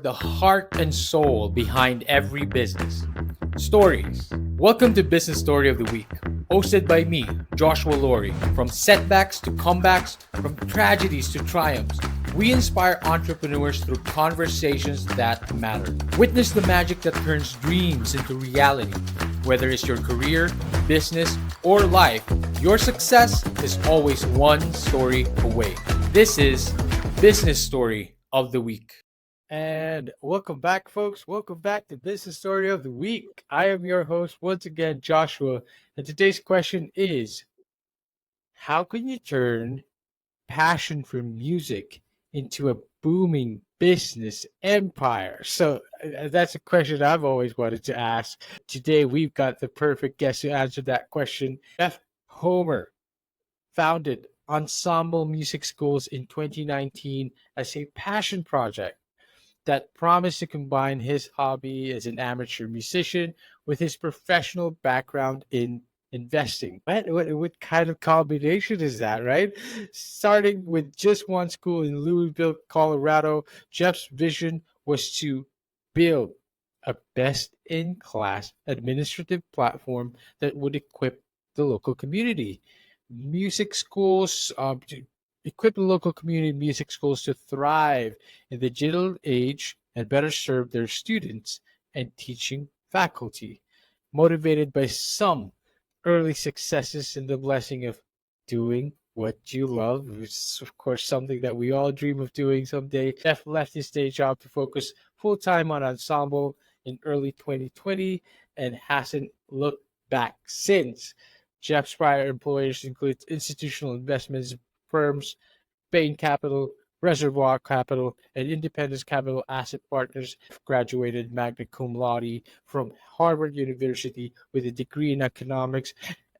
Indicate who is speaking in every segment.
Speaker 1: the heart and soul behind every business. Stories. Welcome to Business Story of the Week, hosted by me, Joshua Laurie. From setbacks to comebacks, from tragedies to triumphs, we inspire entrepreneurs through conversations that matter. Witness the magic that turns dreams into reality. Whether it's your career, business, or life, your success is always one story away. This is Business Story of the Week. And welcome back, folks. Welcome back to Business Story of the Week. I am your host once again, Joshua. And today's question is, how can you turn passion for music into a booming business empire? So that's a question I've always wanted to ask. Today, we've got the perfect guest to answer that question. Jeff Homer founded Ensemble Music Schools in 2019 as a passion project that promised to combine his hobby as an amateur musician with his professional background in investing. What kind of combination is that, right? Starting with just one school in Louisville, Colorado, Jeff's vision was to build a best in class administrative platform that would equip the local community. Music schools, to equip the local community music schools to thrive in the digital age and better serve their students and teaching faculty. Motivated by some early successes and the blessing of doing what you love, which is, of course, something that we all dream of doing someday. Jeff left his day job to focus full time on Ensemble in early 2020 and hasn't looked back since. Jeff's prior employers include institutional investments firms, Bain Capital, Reservoir Capital, and Independence Capital Asset Partners. Graduated magna cum laude from Harvard University with a degree in economics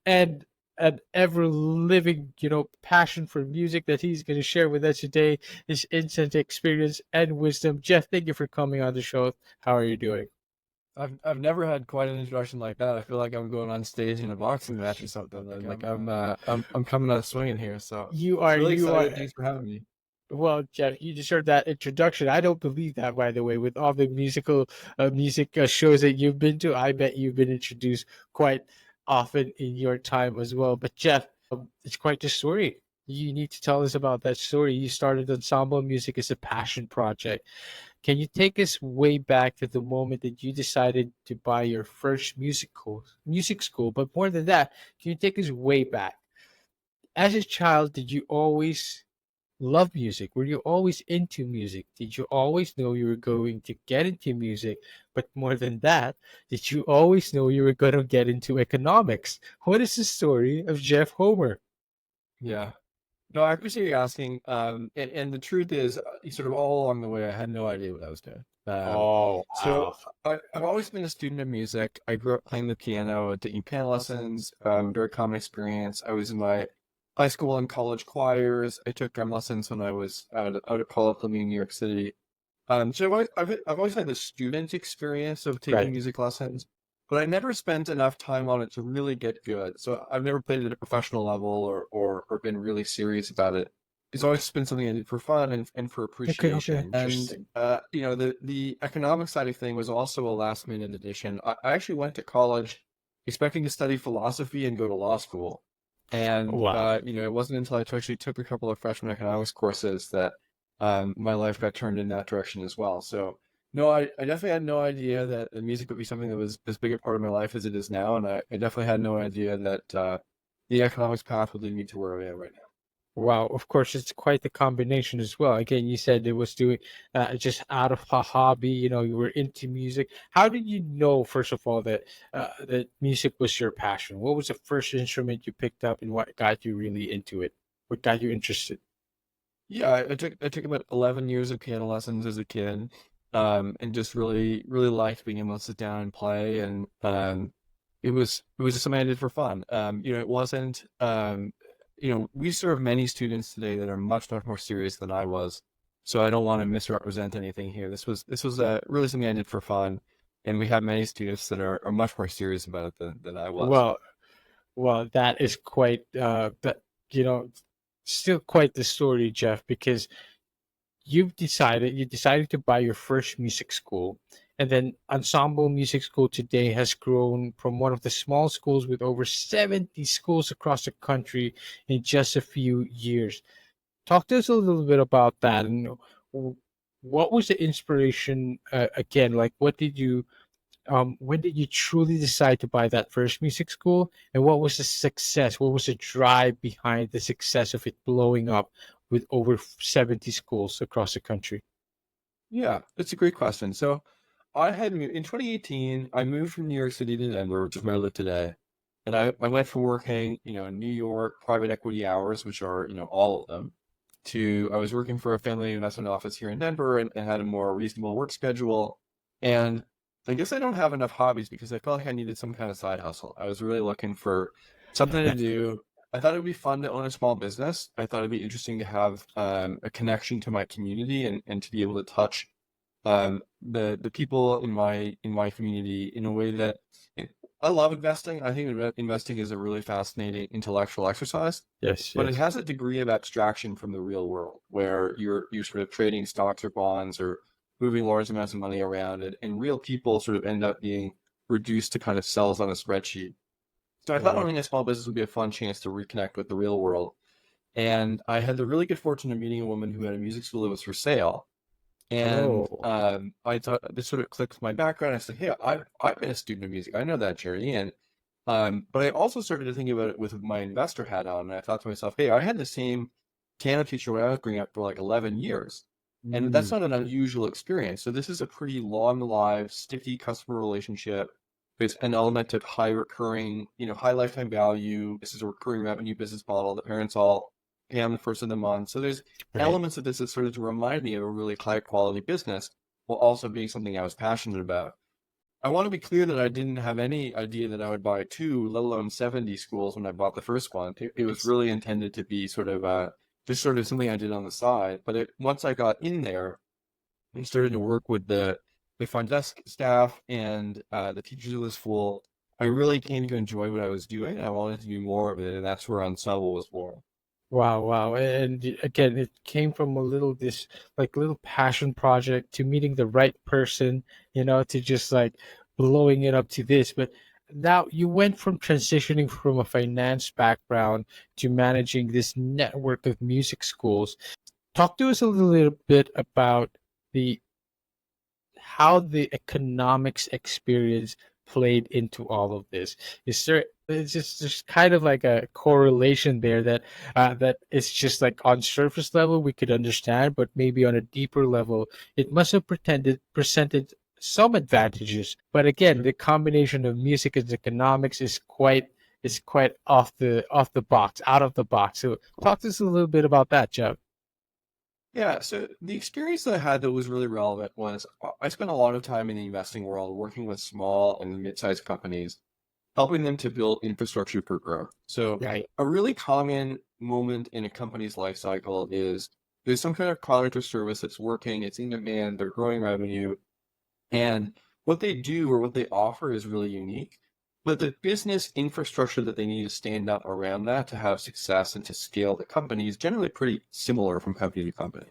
Speaker 1: and an ever living, passion for music that he's going to share with us today, his instant experience and wisdom. Jeff, thank you for coming on the show. How are you doing?
Speaker 2: I've never had quite an introduction like that. I feel like I'm going on stage in a boxing match or something. And like I'm coming out swinging here. So
Speaker 1: You
Speaker 2: it's
Speaker 1: are,
Speaker 2: really
Speaker 1: you are.
Speaker 2: exciting. Thanks for having me.
Speaker 1: Well, Jeff, you deserve that introduction. I don't believe that, by the way, with all the music shows that you've been to. I bet you've been introduced quite often in your time as well. But Jeff, it's quite the story. You need to tell us about that story. You started Ensemble Music as a passion project. Can you take us way back to the moment that you decided to buy your first music school? But more than that, can you take us way back? As a child, did you always love music? Were you always into music? Did you always know you were going to get into music? But more than that, did you always know you were going to get into economics? What is the story of Jeff Homer?
Speaker 2: Yeah. No, I appreciate you asking. And the truth is, sort of all along the way, I had no idea what I was doing.
Speaker 1: Oh,
Speaker 2: So
Speaker 1: wow.
Speaker 2: I've always been a student of music. I grew up playing the piano, taking piano lessons, very common experience. I was in my high school and college choirs. I took drum lessons when I was out of college living in New York City. So I've always had the student experience of taking
Speaker 1: Right.
Speaker 2: music lessons, but I never spent enough time on it to really get good. So I've never played it at a professional level or been really serious about it. It's always been something I did for fun and for
Speaker 1: Okay, okay.
Speaker 2: appreciation. And
Speaker 1: Interesting.
Speaker 2: the economic side of thing was also a last minute addition. I actually went to college expecting to study philosophy and go to law school. And
Speaker 1: Wow.
Speaker 2: it wasn't until I actually took a couple of freshman economics courses that my life got turned in that direction as well. So no, I definitely had no idea that the music would be something that was as big a part of my life as it is now, and I definitely had no idea that the economics path would lead me to where I am right now.
Speaker 1: Wow, of course, it's quite the combination as well. Again, you said it was doing just out of a hobby. You were into music. How did you know, first of all, that music was your passion? What was the first instrument you picked up, and what got you really into it? What got you interested?
Speaker 2: Yeah, I took about 11 years of piano lessons as a kid, and just really liked being able to sit down and play, and it was just something I did for fun. It wasn't we serve many students today that are much more serious than I was, so I don't want to misrepresent anything here. This was really something I did for fun, and we have many students that are much more serious about it than I was.
Speaker 1: Well, well, that is quite that you know still quite the story, Jeff, because you decided to buy your first music school, and then Ensemble Music School today has grown from one of the small schools with over 70 schools across the country in just a few years. Talk to us a little bit about that, and what was the inspiration, again, like when did you truly decide to buy that first music school, and what was the success? What was the drive behind the success of it blowing up with over 70 schools across the country?
Speaker 2: Yeah, it's a great question. So I had in 2018, I moved from New York City to Denver, which is where I live today. And I went from working, in New York private equity hours, which are, all of them, to I was working for a family investment office here in Denver and had a more reasonable work schedule. And I guess I don't have enough hobbies because I felt like I needed some kind of side hustle. I was really looking for something to do. I thought it would be fun to own a small business. I thought it'd be interesting to have a connection to my community and to be able to touch the people in my community in a way that I love investing. I think investing is a really fascinating intellectual exercise,
Speaker 1: Yes,
Speaker 2: but it
Speaker 1: yes.
Speaker 2: has a degree of abstraction from the real world where you're sort of trading stocks or bonds or moving large amounts of money around it, and real people sort of end up being reduced to kind of cells on a spreadsheet. So I thought
Speaker 1: Right.
Speaker 2: owning a small business would be a fun chance to reconnect with the real world. And I had the really good fortune of meeting a woman who had a music school that was for sale. And
Speaker 1: Oh,
Speaker 2: I thought this sort of clicked with my background. I said, "Hey, I've been a student of music. I know that journey." And but I also started to think about it with my investor hat on, and I thought to myself, "Hey, I had the same piano teacher when I was growing up for like 11 years, and that's
Speaker 1: mm,
Speaker 2: not an unusual experience. So this is a pretty long-lived, sticky customer relationship. There's an element of high recurring, high lifetime value. This is a recurring revenue business model. The parents all pay on the first of the month. So there's
Speaker 1: right.
Speaker 2: elements of this that sort of to remind me of a really high quality business while also being something I was passionate about. I want to be clear that I didn't have any idea that I would buy two, let alone 70 schools when I bought the first one. It was
Speaker 1: It's
Speaker 2: really intended to be sort of just sort of something I did on the side. But once I got in there and started to work with the front desk staff and the teachers of the school, I really came to enjoy what I was doing. I wanted to do more of it, and that's where Ensemble was born.
Speaker 1: Wow, wow. And again, it came from a little this like little passion project to meeting the right person, to just like blowing it up to this. But now you went from transitioning from a finance background to managing this network of music schools. Talk to us a little bit about the how the economics experience played into all of this. Is there it's just there's kind of like a correlation there that it's just like on surface level we could understand, but maybe on a deeper level it must have pretended presented some advantages. But again, the combination of music and economics is quite off the box, out of the box. So talk to us a little bit about that, Jeff.
Speaker 2: Yeah, so the experience that I had that was really relevant was I spent a lot of time in the investing world working with small and mid-sized companies, helping them to build infrastructure for growth. So
Speaker 1: Right.
Speaker 2: a really common moment in a company's life cycle is there's some kind of product or service that's working, it's in demand, they're growing revenue, and what they do or what they offer is really unique. But the business infrastructure that they need to stand up around that to have success and to scale the company is generally pretty similar from company to company.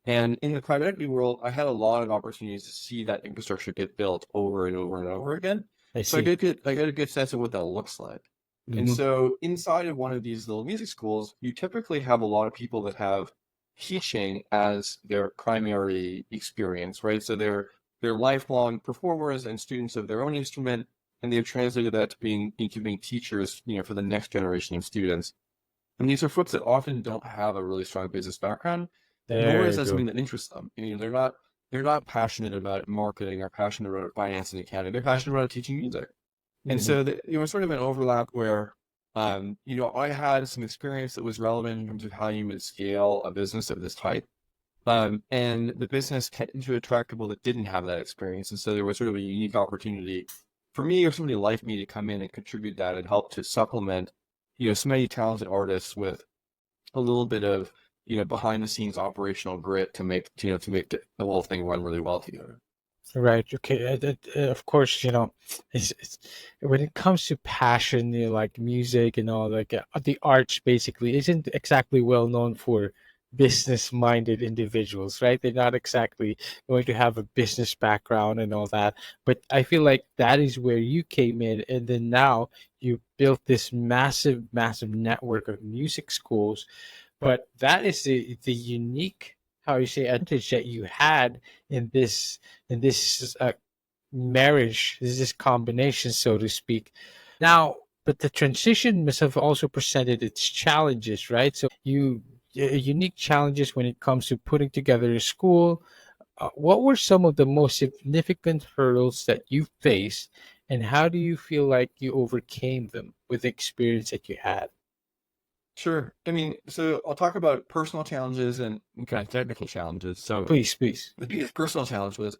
Speaker 2: And in the private equity world, I had a lot of opportunities to see that infrastructure get built over and over and over again.
Speaker 1: I
Speaker 2: So
Speaker 1: see.
Speaker 2: I got a good sense of what that looks like. And
Speaker 1: Hmm.
Speaker 2: so inside of one of these little music schools, you typically have a lot of people that have teaching as their primary experience, right? So they're lifelong performers and students of their own instrument, and they've translated that to being teachers, for the next generation of students. And these are folks that often don't have a really strong business background, nor
Speaker 1: There
Speaker 2: is
Speaker 1: you
Speaker 2: that something
Speaker 1: go.
Speaker 2: that interests them. They're not passionate about marketing or passionate about finance and accounting. They're passionate about teaching music. And
Speaker 1: Hmm.
Speaker 2: so sort of an overlap where I had some experience that was relevant in terms of how you would scale a business of this type. And the business tended to attract people that didn't have that experience. And so there was sort of a unique opportunity for me or somebody like me to come in and contribute that and help to supplement, so many talented artists with a little bit of, behind the scenes operational grit to make the whole thing run really well together.
Speaker 1: Right. Okay. Of course, it's when it comes to passion, like music and all, like the arts, basically, isn't exactly well known for business minded individuals, right? They're not exactly going to have a business background and all that. But I feel like that is where you came in. And then now you built this massive, massive network of music schools. But that is the unique, how you say, advantage that you had in this marriage, this combination, so to speak. Now, but the transition must have also presented its challenges, right? So you unique challenges when it comes to putting together a school. What were some of the most significant hurdles that you faced, and how do you feel like you overcame them with the experience that you had?
Speaker 2: Sure. I mean, so I'll talk about personal challenges and kind of technical challenges. So
Speaker 1: Please, please.
Speaker 2: the biggest personal challenge was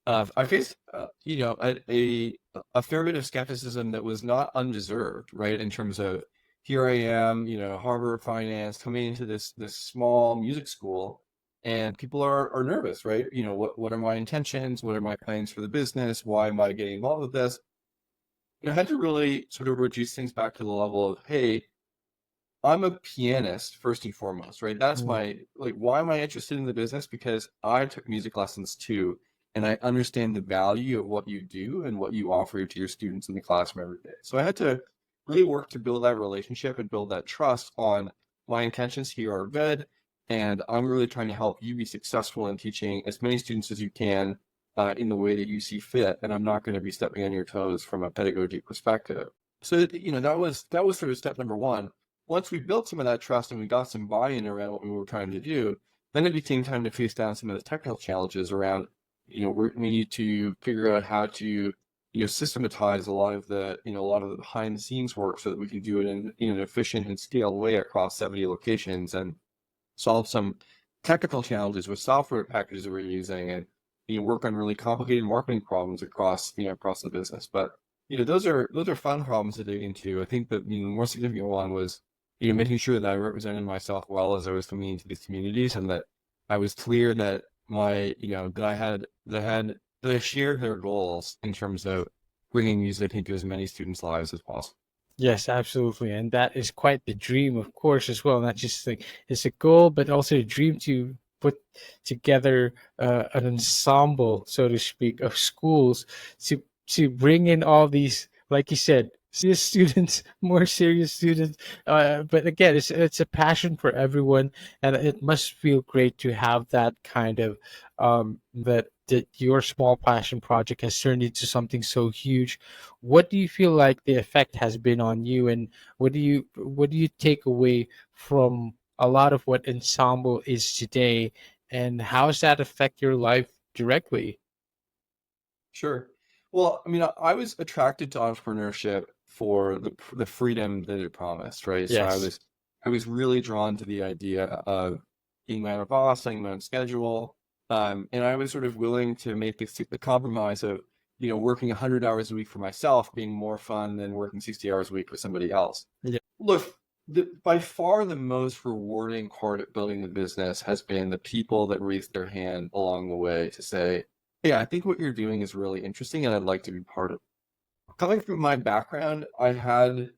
Speaker 2: I faced, a fair bit of skepticism that was not undeserved, right? In terms of here I am, Harvard finance, coming into this small music school, and people are nervous, right? What are my intentions? What are my plans for the business? Why am I getting involved with this? I had to really sort of reduce things back to the level of, hey, I'm a pianist first and foremost, right? That's
Speaker 1: Mm.
Speaker 2: my like why am I interested in the business? Because I took music lessons too, and I understand the value of what you do and what you offer to your students in the classroom every day. So I had to really work to build that relationship and build that trust on my intentions here are good, and I'm really trying to help you be successful in teaching as many students as you can in the way that you see fit, and I'm not going to be stepping on your toes from a pedagogy perspective. So that was sort of step number one. Once we built some of that trust and we got some buy-in around what we were trying to do, then it became time to face down some of the technical challenges around, we need to figure out how to, systematize a lot of the behind the scenes work so that we can do it in an efficient and scaled way across 70 locations and solve some technical challenges with software packages that we're using and, work on really complicated marketing problems across the business. But, those are fun problems to dig into. I think that, the more significant one was making sure that I represented myself well as I was coming into these communities, and that I was clear that that I shared their goals in terms of bringing music into as many students' lives as possible.
Speaker 1: Yes, absolutely. And that is quite the dream, of course, as well. Not just like it's a goal, but also a dream to put together an ensemble, so to speak, of schools to bring in all these, like you said, serious students, more serious students. But again, it's a passion for everyone, and it must feel great to have that kind of that your small passion project has turned into something so huge. What do you feel like the effect has been on you, and what do you take away from a lot of what ensemble is today, and how does that affect your life directly?
Speaker 2: Sure. Well, I mean, I was attracted to entrepreneurship for the freedom that it promised, right? So I
Speaker 1: Yes.
Speaker 2: was I was really drawn to the idea of being my own boss, setting my own schedule, and I was sort of willing to make the compromise of, working 100 hours a week for myself being more fun than working 60 hours a week for somebody else.
Speaker 1: Yeah.
Speaker 2: Look, by far the most rewarding part of building the business has been the people that raised their hand along the way to say, "Hey, I think what you're doing is really interesting, and I'd like to be part of it." Coming from my background, I had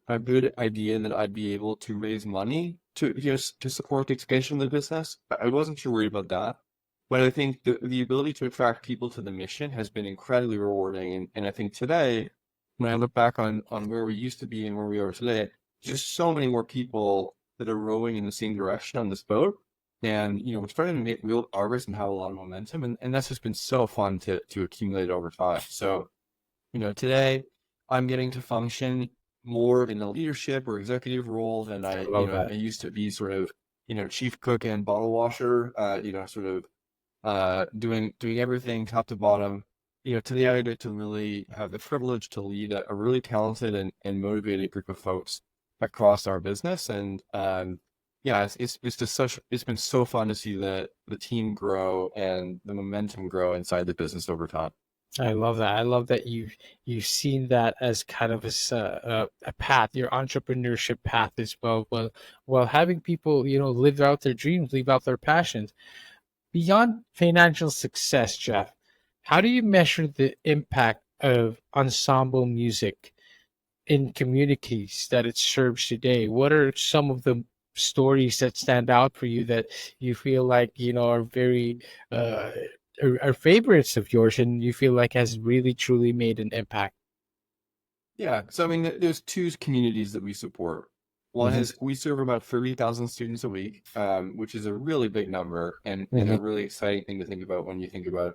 Speaker 2: a good idea that I'd be able to raise money to support the expansion of the business. I wasn't too worried about that, but I think the ability to attract people to the mission has been incredibly rewarding. And I think today, when I look back on where we used to be and where we are today, just so many more people that are rowing in the same direction on this boat. And, we're starting to make real progress and have a lot of momentum. And that's just been so fun to accumulate over time. So, today I'm getting to function more in a leadership or executive role than
Speaker 1: I love
Speaker 2: I
Speaker 1: that.
Speaker 2: used to be sort of, chief cook and bottle washer, sort of doing everything top to bottom. Today I get to really have the privilege to lead a really talented and motivated group of folks across our business. And yeah, it's just it's been so fun to see the team grow and the momentum grow inside the business over time.
Speaker 1: I love that. I love that you've seen that as kind of a path, your entrepreneurship path as well. While having people, live out their dreams, live out their passions. Beyond financial success, Jeff, how do you measure the impact of ensemble music in communities that it serves today? What are some of the stories that stand out for you that you feel like are very uh are favorites of yours and you feel like has really truly made an impact?
Speaker 2: Yeah. So I mean, there's two communities that we support. One
Speaker 1: Hmm.
Speaker 2: is we serve about 30,000 students a week, which is a really big number and
Speaker 1: Hmm.
Speaker 2: a really exciting thing to think about when you think about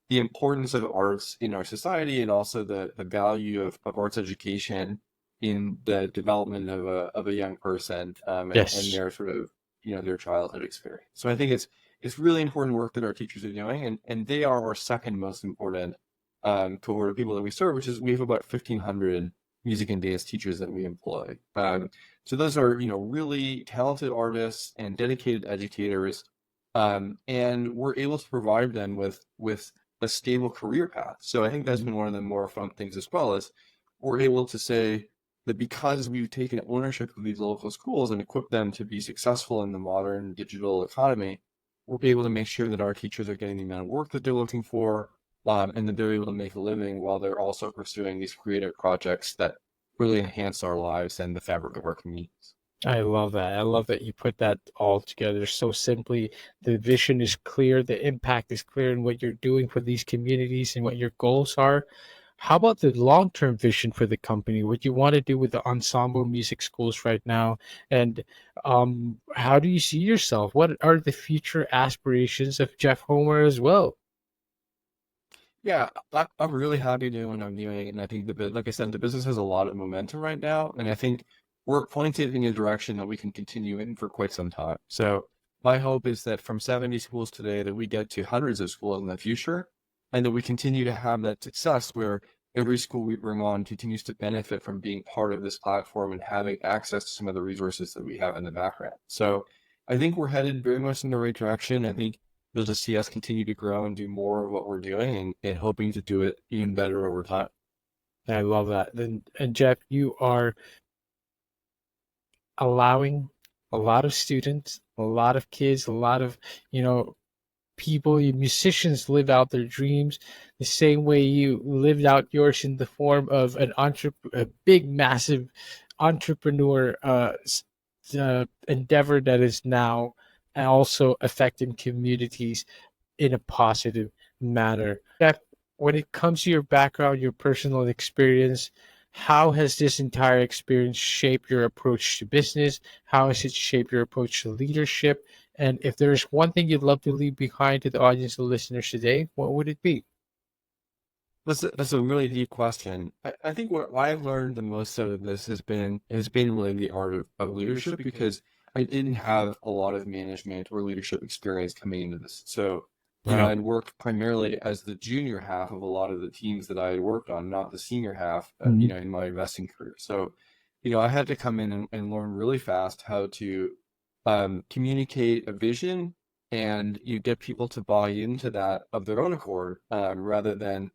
Speaker 2: the importance of arts in our society and also the value of arts education in the development of a young person, and
Speaker 1: Yes.
Speaker 2: their sort of, their childhood experience. So I think it's really important work that our teachers are doing, and they are our second most important cohort of people that we serve, which is we have about 1,500 music and dance teachers that we employ. So those are, really talented artists and dedicated educators, and we're able to provide them with a stable career path. So I think that's been one of the more fun things as well, is we're able to say that because we've taken ownership of these local schools and equipped them to be successful in the modern digital economy, we'll be able to make sure that our teachers are getting the amount of work that they're looking for, and that they're able to make a living while they're also pursuing these creative projects that really enhance our lives and the fabric of our communities.
Speaker 1: I love that. I love that you put that all together so simply. The vision is clear, the impact is clear in what you're doing for these communities and what your goals are. How about the long-term vision for the company? What you want to do with the Ensemble Music Schools right now? And how do you see yourself? What are the future aspirations of Jeff Homer as well?
Speaker 2: Yeah, I'm really happy doing what I'm doing, and I think like I said, the business has a lot of momentum right now, and I think we're pointed in a direction that we can continue in for quite some time. So my hope is that from 70 schools today, that we get to hundreds of schools in the future, and that we continue to have that success where every school we bring on continues to benefit from being part of this platform and having access to some of the resources that we have in the background. So I think we're headed very much in the right direction. I think you'll just see us continue to grow and do more of what we're doing, and hoping to do it even better over time.
Speaker 1: I love that. And Jeff, you are allowing a lot of students, a lot of kids, a lot of, you know, people, you musicians live out their dreams the same way you lived out yours in the form of a big, massive entrepreneur endeavor that is now also affecting communities in a positive manner. Jeff, when it comes to your background, your personal experience, how has this entire experience shaped your approach to business? How has it shaped your approach to leadership? And if there's one thing you'd love to leave behind to the audience and listeners today, what would it be?
Speaker 2: That's a really deep question. I think what I've learned the most out of this has been really the art of leadership, because I didn't have a lot of management or leadership experience coming into this. So,
Speaker 1: Yeah.
Speaker 2: I'd worked primarily as the junior half of a lot of the teams that I worked on, not the senior half,
Speaker 1: Mhm.
Speaker 2: in my investing career. So, I had to come in and learn really fast how to communicate a vision, and you get people to buy into that of their own accord, rather than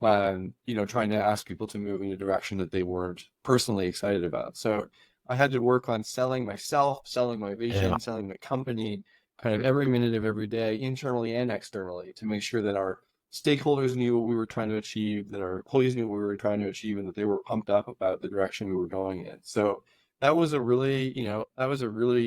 Speaker 2: trying to ask people to move in a direction that they weren't personally excited about. So I had to work on selling myself, selling my
Speaker 1: Yeah.
Speaker 2: vision, selling my company, kind of every minute of every day, internally and externally, to make sure that our stakeholders knew what we were trying to achieve, that our employees knew what we were trying to achieve, and that they were pumped up about the direction we were going in. So that was a really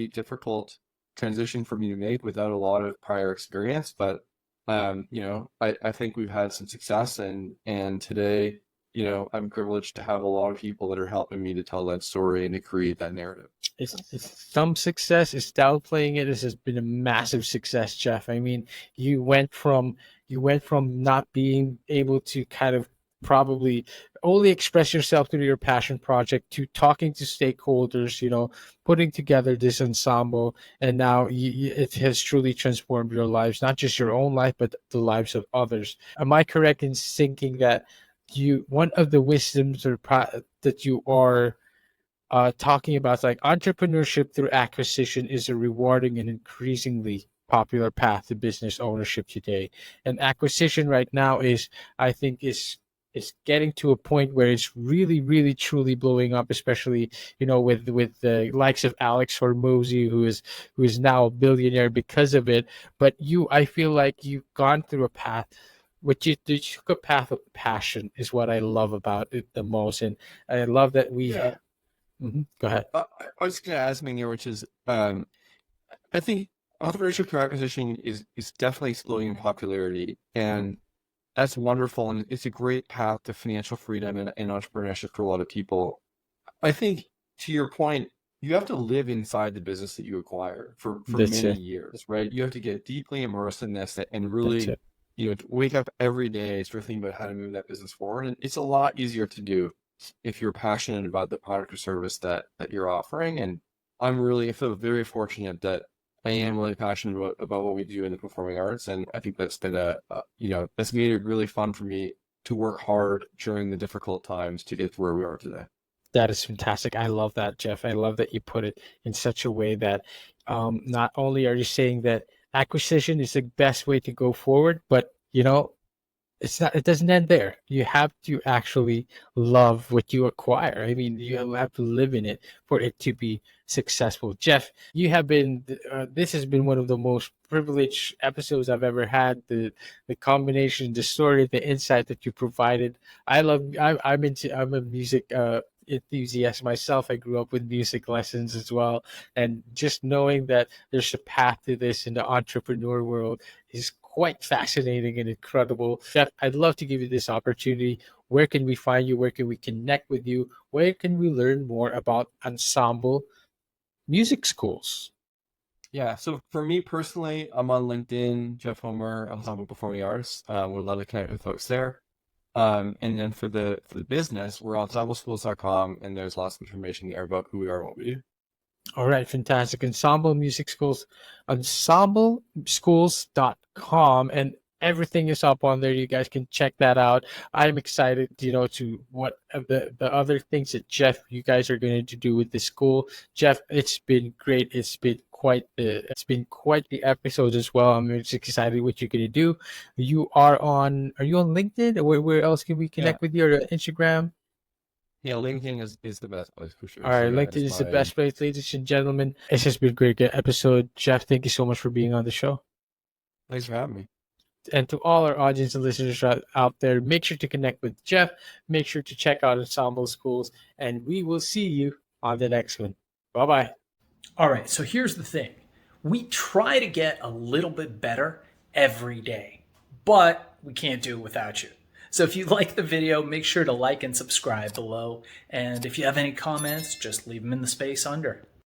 Speaker 2: difficult transition for me to make without a lot of prior experience, but I think we've had some success, and today, I'm privileged to have a lot of people that are helping me to tell that story and to create that narrative.
Speaker 1: It's some success. It's downplaying it. This has been a massive success, Jeff. I mean, you went from not being able to kind of probably only express yourself through your passion project to talking to stakeholders, putting together this ensemble, and now it has truly transformed your lives, not just your own life, but the lives of others. Am I correct in thinking that one of the wisdoms that you are talking about like entrepreneurship through acquisition is a rewarding and increasingly popular path to business ownership today. And acquisition right now I think, is getting to a point where it's really, really, truly blowing up, especially with the likes of Alex Hormozy, who is now a billionaire because of it. But I feel like you've gone through a path. You took a path of passion is what I love about it the most, and I love that we
Speaker 2: Yeah.
Speaker 1: Go ahead.
Speaker 2: I was going to ask something here, which is, I think entrepreneurship through acquisition is definitely exploding in popularity, and that's wonderful, and it's a great path to financial freedom and entrepreneurship for a lot of people. I think, to your point, you have to live inside the business that you acquire for
Speaker 1: That's
Speaker 2: many
Speaker 1: it.
Speaker 2: years, right? You have to get deeply immersed in this and
Speaker 1: That's
Speaker 2: really,
Speaker 1: it.
Speaker 2: wake up every day start thinking about how to move that business forward. And it's a lot easier to do if you're passionate about the product or service that you're offering. And I feel very fortunate that I am really passionate about what we do in the performing arts. And I think that's been that's made it really fun for me to work hard during the difficult times to get to where we are today.
Speaker 1: That is fantastic. I love that, Jeff. I love that you put it in such a way that not only are you saying that acquisition is the best way to go forward, but it's not, it doesn't end there. You have to actually love what you acquire. I mean, you have to live in it for it to be successful. Jeff, you have been this has been one of the most privileged episodes I've ever had. The combination, the story, the insight that you provided. I'm a music enthusiast myself. I grew up with music lessons as well, and just knowing that there's a path to this in the entrepreneur world is quite fascinating and incredible. Jeff, I'd love to give you this opportunity. Where can we find you? Where can we connect with you? Where can we learn more about Ensemble Music Schools?
Speaker 2: Yeah, so for me personally, I'm on LinkedIn, Jeff Homer, Ensemble Performing Arts. Would love to connect with folks there. And then for the business, we're on ensembleschools.com, and there's lots of information there about who we are and what we do.
Speaker 1: All right, fantastic. Ensemble Music Schools, ensembleschools.com, and everything is up on there. You guys can check that out. I'm excited, to what the other things that Jeff, you guys are going to do with the school. Jeff, it's been great. It's been quite the episode as well. I'm just excited what you're going to do. Are you on LinkedIn? Where else can we
Speaker 2: Yeah,
Speaker 1: connect with you, or Instagram?
Speaker 2: yeah, LinkedIn is the best place for sure.
Speaker 1: All
Speaker 2: So
Speaker 1: right,
Speaker 2: yeah,
Speaker 1: LinkedIn is the best place, ladies and gentlemen. It's just been a great episode. Jeff, thank you so much for being on the show.
Speaker 2: thanks for having me.
Speaker 1: And to all our audience and listeners out there, make sure to connect with Jeff. Make sure to check out Ensemble Schools, and we will see you on the next one. Bye bye.
Speaker 3: All right, so here's the thing. We try to get a little bit better every day, but we can't do it without you. So if you like the video, make sure to like and subscribe below. And if you have any comments, just leave them in the space under.